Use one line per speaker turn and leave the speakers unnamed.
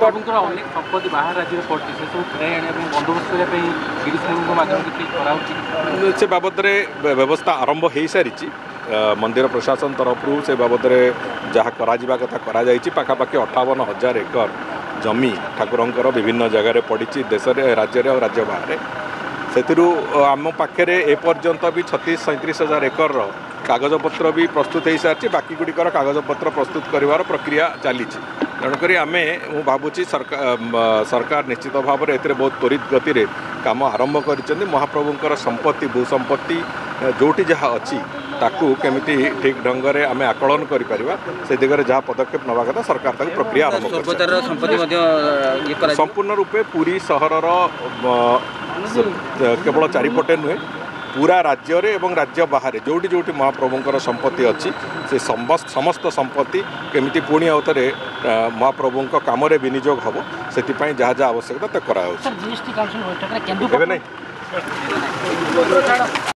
महाप्रभुଙ୍କର ଅନେକ ସମ୍ପତ୍ତି ବାହାର ରାଜ୍ୟରେ ପଡ଼ିଛି ସେ ସବୁ ଫେରାଇ ଆଣିବା ପାଇଁ ବନ୍ଦୋବସ୍ତ କରିବା ପାଇଁ गिरीशଙ୍କ ମାଧ୍ୟମରେ କିଛି କରାଉଛି
से बाबद व्यवस्था आरंभ हो सारी मंदिर प्रशासन तरफ से बाबद जहाँ करा कथा पाखापाखि 58,000 एकर जमी ठाकुरंकर विभिन्न जगार पड़ी देश राज्य और राज्य बाहर से आम पाखे एपर्यंत भी 36-37,000 एकर कागजपत्र भी प्रस्तुत हो सारी बाकी गुड़िकर कागजपत्र प्रस्तुत कर प्रक्रिया चली तेणुक आम मु भावुँ सरकार निश्चित भाव में ए बहुत त्वरित गति रे काम आरंभ कर महाप्रभुंकर संपत्ति भूसंपत्ति जोटी जहाँ अच्छी ताकू केमिति ठीक ढंग से आम आकलन कर दिगरे जहाँ पदक्षेप नवा कथा सरकार ताकू प्रक्रिया आरंभ कर संपूर्ण रूपे पूरी सहर केवल चारिपटे नुहे पूरा राज्य एवं राज्य बाहर जोटी जोटी महाप्रभुंकर संपत्ति अच्छी से समस्त संपत्ति केमिति पुणी आउथरे महाप्रभुंक काम विनियोग हम से जहाँ जहाँ आवश्यकता तो करा।